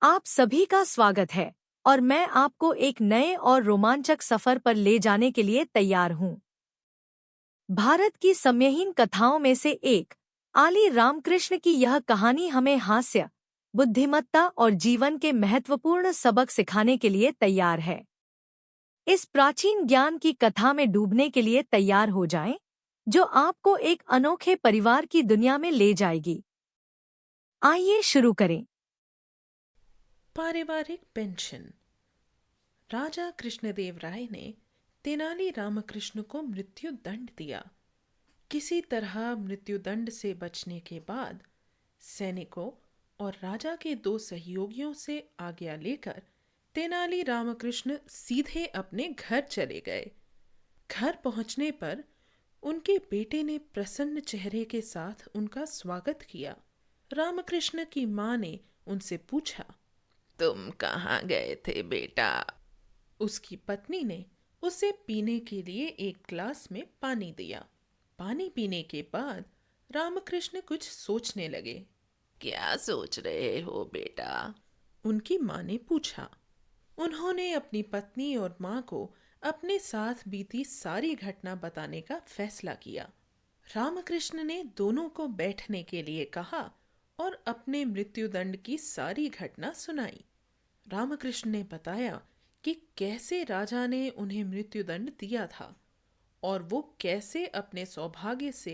आप सभी का स्वागत है और मैं आपको एक नए और रोमांचक सफर पर ले जाने के लिए तैयार हूँ। भारत की समयहीन कथाओं में से एक आली रामकृष्ण की यह कहानी हमें हास्य, बुद्धिमत्ता और जीवन के महत्वपूर्ण सबक सिखाने के लिए तैयार है। इस प्राचीन ज्ञान की कथा में डूबने के लिए तैयार हो जाएं, जो आपको एक अनोखे परिवार की दुनिया में ले जाएगी। आइए शुरू करें। पारिवारिक पेंशन। राजा कृष्णदेव राय ने तेनाली रामकृष्ण को मृत्यु दंड दिया। किसी तरह मृत्यु दंड से बचने के बाद सैनिकों और राजा के दो सहयोगियों से आज्ञा लेकर तेनाली रामकृष्ण सीधे अपने घर चले गए। घर पहुंचने पर उनके बेटे ने प्रसन्न चेहरे के साथ उनका स्वागत किया। रामकृष्ण की माँ ने उनसे पूछा, तुम कहाँ गए थे बेटा? उसकी पत्नी ने उसे पीने के लिए एक ग्लास में पानी दिया। पानी पीने के बाद रामकृष्ण कुछ सोचने लगे। क्या सोच रहे हो बेटा? उनकी माँ ने पूछा। उन्होंने अपनी पत्नी और माँ को अपने साथ बीती सारी घटना बताने का फैसला किया। रामकृष्ण ने दोनों को बैठने के लिए कहा और अपने मृत्युदंड की सारी घटना सुनाई। रामकृष्ण ने बताया कि कैसे राजा ने उन्हें मृत्युदंड दिया था और वो कैसे अपने सौभाग्य से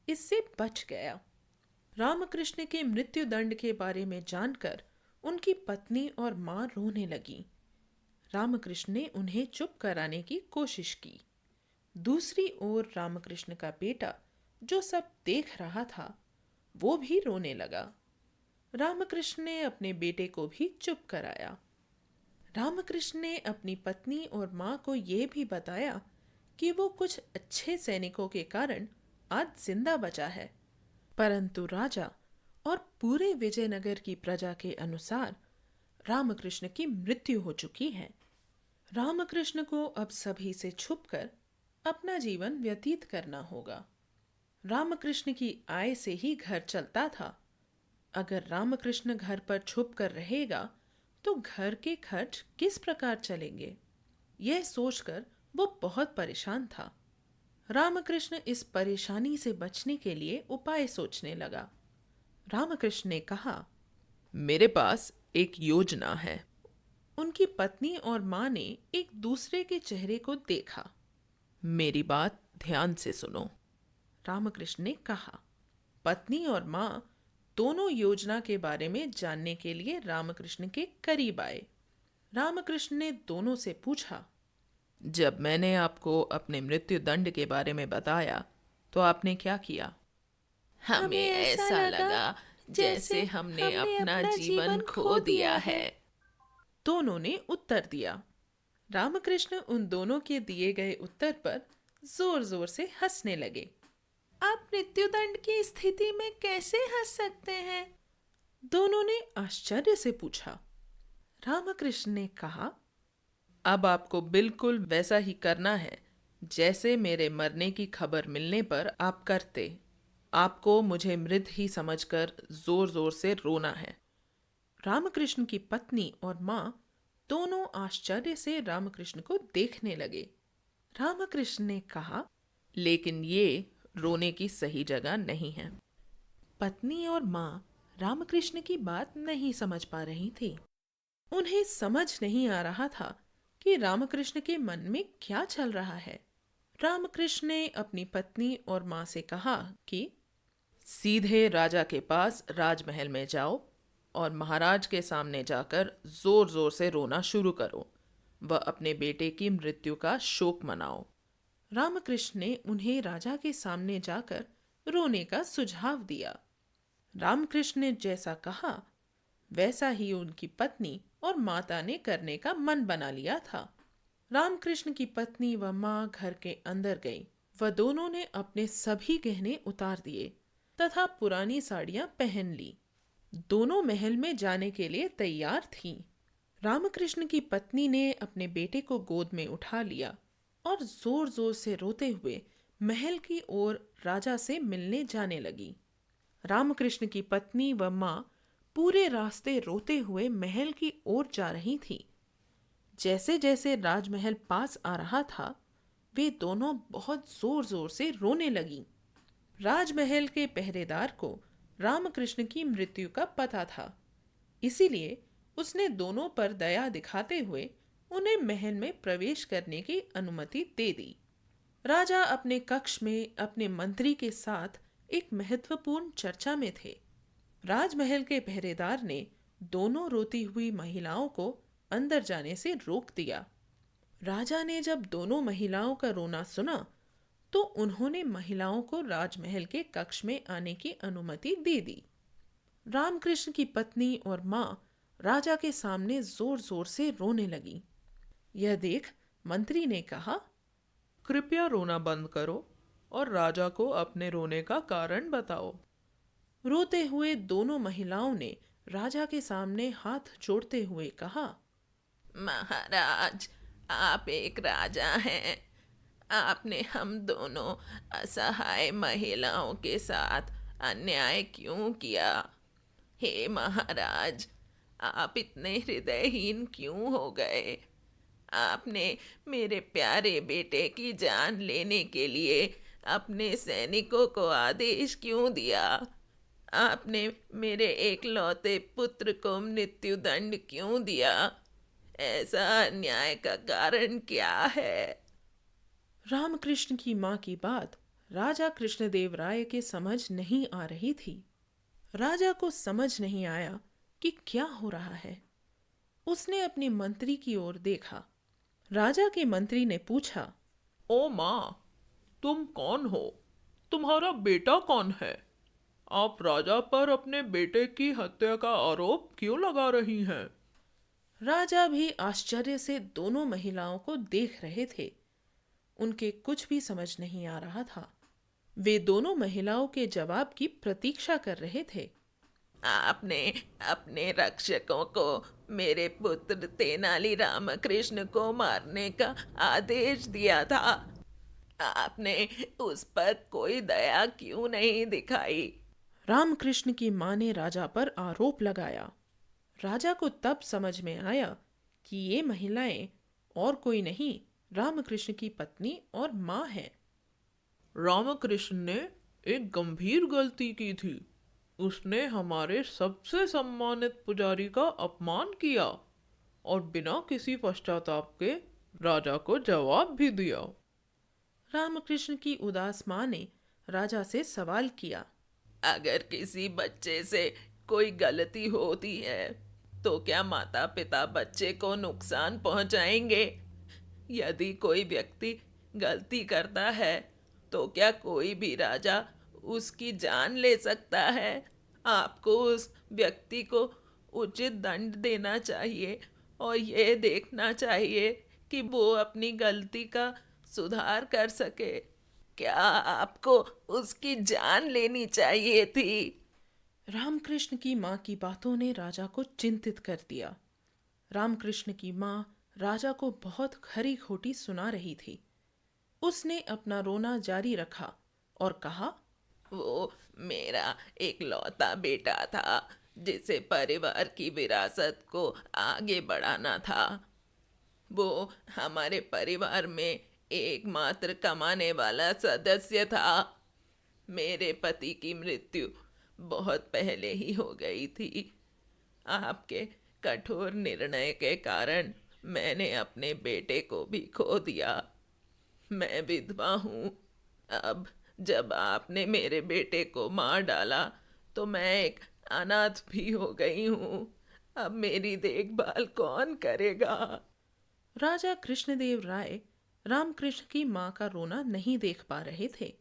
इससे बच गया। रामकृष्ण के मृत्युदंड के बारे में जानकर उनकी पत्नी और मां रोने लगी। रामकृष्ण ने उन्हें चुप कराने की कोशिश की। दूसरी ओर रामकृष्ण का बेटा, जो सब देख रहा था, वो भी रोने लगा। रामकृष्ण ने अपने बेटे को भी चुप कराया। रामकृष्ण ने अपनी पत्नी और माँ को यह भी बताया कि वो कुछ अच्छे सैनिकों के कारण आज जिंदा बचा है, परंतु राजा और पूरे विजयनगर की प्रजा के अनुसार रामकृष्ण की मृत्यु हो चुकी है। रामकृष्ण को अब सभी से छुपकर अपना जीवन व्यतीत करना होगा। रामकृष्ण की आय से ही घर चलता था। अगर रामकृष्ण घर पर छुप कर रहेगा तो घर के खर्च किस प्रकार चलेंगे? यह सोचकर वो बहुत परेशान था। रामकृष्ण इस परेशानी से बचने के लिए उपाय सोचने लगा। रामकृष्ण ने कहा, मेरे पास एक योजना है। उनकी पत्नी और माँ ने एक दूसरे के चेहरे को देखा। मेरी बात ध्यान से सुनो, रामकृष्ण ने कहा। पत्नी और माँ दोनों योजना के बारे में जानने के लिए रामकृष्ण के करीब आए। रामकृष्ण ने दोनों से पूछा, जब मैंने आपको अपने मृत्यु दंड के बारे में बताया तो आपने क्या किया? हमें ऐसा लगा जैसे हमने अपना जीवन खो दिया है, दोनों ने उत्तर दिया। रामकृष्ण उन दोनों के दिए गए उत्तर पर जोर जोर से हंसने लगे। आप मृत्युदंड की स्थिति में कैसे हंस सकते हैं? दोनों ने आश्चर्य से पूछा। रामकृष्ण ने कहा, अब आपको बिल्कुल वैसा ही करना है जैसे मेरे मरने की खबर मिलने पर आप करते। आपको मुझे मृत ही समझकर जोर जोर से रोना है। रामकृष्ण की पत्नी और माँ दोनों आश्चर्य से रामकृष्ण को देखने लगे। रामकृष्ण ने कहा, लेकिन ये रोने की सही जगह नहीं है। पत्नी और माँ रामकृष्ण की बात नहीं समझ पा रही थी। उन्हें समझ नहीं आ रहा था कि रामकृष्ण के मन में क्या चल रहा है। रामकृष्ण ने अपनी पत्नी और माँ से कहा कि सीधे राजा के पास राजमहल में जाओ और महाराज के सामने जाकर जोर जोर से रोना शुरू करो। वह अपने बेटे की मृत्यु का शोक मनाओ। रामकृष्ण ने उन्हें राजा के सामने जाकर रोने का सुझाव दिया। रामकृष्ण ने जैसा कहा वैसा ही उनकी पत्नी और माता ने करने का मन बना लिया था। रामकृष्ण की पत्नी व माँ घर के अंदर गई। वह दोनों ने अपने सभी गहने उतार दिए तथा पुरानी साड़ियां पहन ली। दोनों महल में जाने के लिए तैयार थीं। रामकृष्ण की पत्नी ने अपने बेटे को गोद में उठा लिया और जोर जोर से रोते हुए महल की ओर राजा से मिलने जाने लगी। रामकृष्ण की पत्नी व माँ पूरे रास्ते रोते हुए महल की ओर जा रही थी। जैसे जैसे राजमहल पास आ रहा था, वे दोनों बहुत जोर जोर से रोने लगीं। राजमहल के पहरेदार को रामकृष्ण की मृत्यु का पता था, इसीलिए उसने दोनों पर दया दिखाते हुए उन्हें महल में प्रवेश करने की अनुमति दे दी। राजा अपने कक्ष में अपने मंत्री के साथ एक महत्वपूर्ण चर्चा में थे। राजमहल के पहरेदार ने दोनों रोती हुई महिलाओं को अंदर जाने से रोक दिया। राजा ने जब दोनों महिलाओं का रोना सुना तो उन्होंने महिलाओं को राजमहल के कक्ष में आने की अनुमति दे दी। रामकृष्ण की पत्नी और माँ राजा के सामने जोर जोर से रोने लगी। यह देख मंत्री ने कहा, कृपया रोना बंद करो और राजा को अपने रोने का कारण बताओ। रोते हुए दोनों महिलाओं ने राजा के सामने हाथ जोड़ते हुए कहा, महाराज, आप एक राजा हैं। आपने हम दोनों असहाय महिलाओं के साथ अन्याय क्यों किया? हे महाराज, आप इतने हृदयहीन क्यों हो गए? आपने मेरे प्यारे बेटे की जान लेने के लिए अपने सैनिकों को आदेश क्यों दिया? आपने मेरे एकलौते पुत्र को मृत्युदंड क्यों दिया? ऐसा अन्याय का कारण क्या है? रामकृष्ण की माँ की बात राजा कृष्णदेव राय के समझ नहीं आ रही थी। राजा को समझ नहीं आया कि क्या हो रहा है। उसने अपने मंत्री की ओर देखा। राजा के मंत्री ने पूछा, ओ माँ, तुम कौन हो? तुम्हारा बेटा कौन है? आप राजा पर अपने बेटे की हत्या का आरोप क्यों लगा रही हैं? राजा भी आश्चर्य से दोनों महिलाओं को देख रहे थे। उनके कुछ भी समझ नहीं आ रहा था। वे दोनों महिलाओं के जवाब की प्रतीक्षा कर रहे थे। आपने अपने रक्षकों को मेरे पुत्र तेनाली रामकृष्ण को मारने का आदेश दिया था। आपने उस पर कोई दया क्यों नहीं दिखाई? रामकृष्ण की मां ने राजा पर आरोप लगाया। राजा को तब समझ में आया कि ये महिलाएं और कोई नहीं, रामकृष्ण की पत्नी और मां हैं। रामकृष्ण ने एक गंभीर गलती की थी। उसने हमारे सबसे सम्मानित पुजारी का अपमान किया और बिना किसी पश्चाताप के राजा को जवाब भी दिया। रामकृष्ण की उदास मां ने राजा से सवाल किया, अगर किसी बच्चे से कोई गलती होती है तो क्या माता पिता बच्चे को नुकसान पहुंचाएंगे? यदि कोई व्यक्ति गलती करता है तो क्या कोई भी राजा उसकी जान ले सकता है? आपको उस व्यक्ति को उचित दंड देना चाहिए और यह देखना चाहिए कि वो अपनी गलती का सुधार कर सके। क्या आपको उसकी जान लेनी चाहिए थी? रामकृष्ण की मां की बातों ने राजा को चिंतित कर दिया। रामकृष्ण की मां राजा को बहुत खरी खोटी सुना रही थी। उसने अपना रोना जारी रखा और कहा, वो मेरा एकलौता बेटा था जिसे परिवार की विरासत को आगे बढ़ाना था। वो हमारे परिवार में एकमात्र कमाने वाला सदस्य था। मेरे पति की मृत्यु बहुत पहले ही हो गई थी। आपके कठोर निर्णय के कारण मैंने अपने बेटे को भी खो दिया। मैं विधवा हूँ। अब जब आपने मेरे बेटे को मार डाला तो मैं एक अनाथ भी हो गई हूँ। अब मेरी देखभाल कौन करेगा? राजा कृष्णदेव राय रामकृष्ण की मां का रोना नहीं देख पा रहे थे।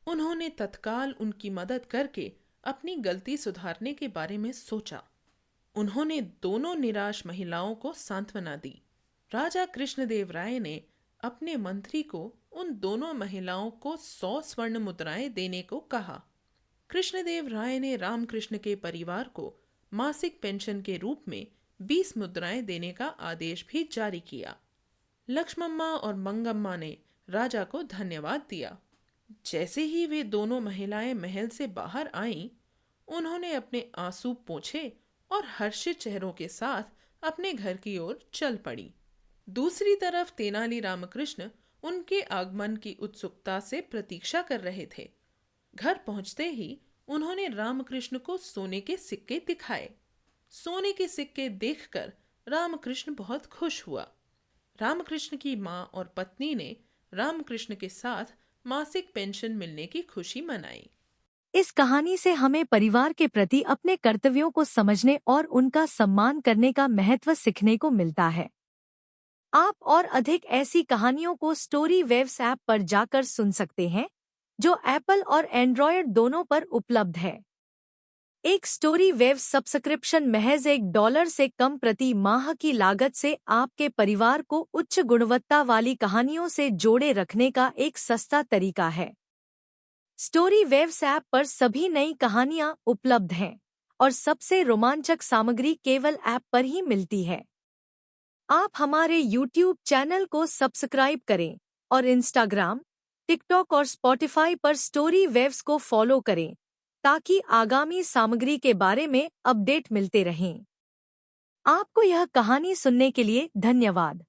उन्होंने तत्काल उनकी मदद करके अपनी गलती सुधारने के बारे में सोचा। उन्होंने दोनों निराश महिलाओं को सांत्वना दी। राजा कृष्णदेव राय ने अपने मंत्री को उन दोनों महिलाओं को 100 स्वर्ण मुद्राएं देने को कहा। कृष्णदेव राय ने रामकृष्ण के परिवार को मासिक पेंशन के रूप में 20 मुद्राएं देने का आदेश भी जारी किया। लक्ष्मम्मा और मंगम्मा ने राजा को धन्यवाद दिया। जैसे ही वे दोनों महिलाएं महल से बाहर आईं, उन्होंने अपने आंसू पोंछे और हर्षित चेहरों के साथ अपने घर की ओर चल पड़ी। दूसरी तरफ तेनाली रामकृष्ण उनके आगमन की उत्सुकता से प्रतीक्षा कर रहे थे। घर पहुंचते ही उन्होंने रामकृष्ण को सोने के सिक्के दिखाए। सोने के सिक्के देखकर रामकृष्ण बहुत खुश हुआ। रामकृष्ण की माँ और पत्नी ने रामकृष्ण के साथ मासिक पेंशन मिलने की खुशी मनाई। इस कहानी से हमें परिवार के प्रति अपने कर्तव्यों को समझने और उनका सम्मान करने का महत्व सीखने को मिलता है। आप और अधिक ऐसी कहानियों को स्टोरी वेव्स ऐप पर जाकर सुन सकते हैं, जो एप्पल और एंड्रॉयड दोनों पर उपलब्ध है। एक स्टोरी वेव्स सब्सक्रिप्शन महज $1 से कम प्रति माह की लागत से आपके परिवार को उच्च गुणवत्ता वाली कहानियों से जोड़े रखने का एक सस्ता तरीका है। स्टोरी वेव्स ऐप पर सभी नई कहानियां उपलब्ध हैं और सबसे रोमांचक सामग्री केवल ऐप पर ही मिलती है। आप हमारे YouTube चैनल को सब्सक्राइब करें और इंस्टाग्राम, टिकटॉक और स्पॉटिफाई पर स्टोरी वेव्स को फॉलो करें ताकि आगामी सामग्री के बारे में अपडेट मिलते रहें। आपको यह कहानी सुनने के लिए धन्यवाद।